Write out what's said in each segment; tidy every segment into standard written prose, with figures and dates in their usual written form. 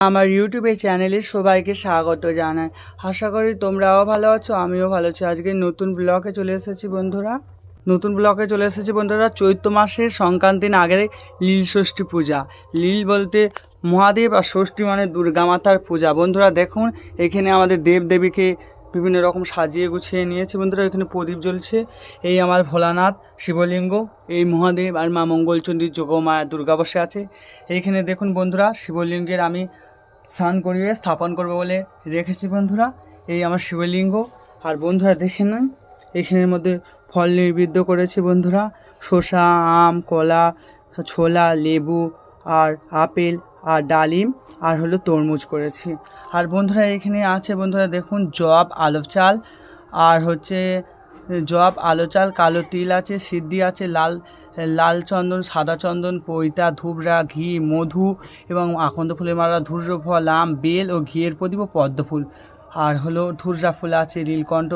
আমার ইউটিউবে চ্যানেলে সবাইকে স্বাগত জানাই। আশা করি তোমরাও ভালো আছো, আমিও ভালো আছি। আজকে নতুন ব্লগে চলে এসেছি বন্ধুরা। চৈত্র মাসের সংক্রান্তির আগে লীল ষষ্ঠী পূজা। লীল বলতে মহাদেব, আর ষষ্ঠী মানে দুর্গা মাতার পূজা। বন্ধুরা দেখুন, এখানে আমাদের দেবদেবীকে বিভিন্ন রকম সাজিয়ে গুছিয়ে নিয়েছে। বন্ধুরা এখানে প্রদীপ জ্বলছে। এই আমার ভোলানাথ শিবলিঙ্গ, এই মহাদেব আর মা মঙ্গলচণ্ডী যোগমা দুর্গা বসে আছে। এইখানে দেখুন বন্ধুরা, শিবলিঙ্গের আমি স্নান করিয়ে স্থাপন করবো বলে রেখেছি বন্ধুরা। এই আমার শিবলিঙ্গ। আর বন্ধুরা দেখে নিন, এখানের মধ্যে ফল নৈবেদ্য করেছি বন্ধুরা। শসা, আম, কলা, ছোলা, লেবু আর আপেল আর ডালিম আর হলো তরমুজ করেছি। আর বন্ধুরা এখানে আছে বন্ধুরা দেখুন, জব, আলো চাল আর হচ্ছে জব, আলো চাল, কালো তিল আছে, সিদ্ধি আছে, লাল চন্দন, সাদা চন্দন, পৈতা, ধুবড়া, ঘি, মধু এবং আকন্দ ফুলের মালা, ধূর্য ফল, আম, বেল ও ঘিয়ের প্রদীপ ও পদ্ম ফুল। আর হলো ধূর্জা ফুল আছে, নীলকণ্ঠ,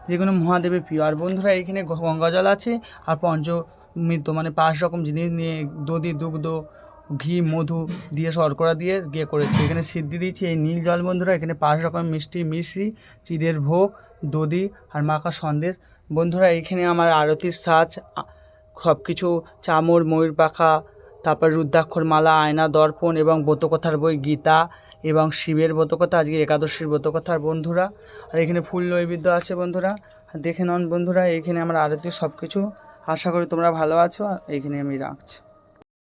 যেগুলো মহাদেবের প্রিয়। আর বন্ধুরা এখানে গঙ্গা জল আছে আর পঞ্চমৃত মানে 5 রকম জিনিস নিয়ে দধি, দুগ্ধ, ঘি, মধু দিয়ে শর্করা দিয়ে করেছি। এখানে সিদ্ধি দিয়েছি এই নীল জল বন্ধুরা। এখানে 5 রকম মিষ্টি, মিশ্রি, চিড়ের ভোগ, দধি আর মাখা সন্দেশ। বন্ধুরা এইখানে আমার আরতির সাজ, সব কিছু চামর, ময়ূর পাখা, তারপর রুদ্রাক্ষর মালা, আয়না, দর্পণ এবং ব্রতকথার বই, গীতা এবং শিবের ব্রতকথা, আজকে একাদশীর ব্রতকথার বন্ধুরা। আর এখানে ফুল নৈবেদ্য আছে বন্ধুরা, দেখে নন বন্ধুরা। এইখানে আমার আরতির সব কিছু। আশা করি তোমরা ভালো আছো। এইখানে আমি রাখছি।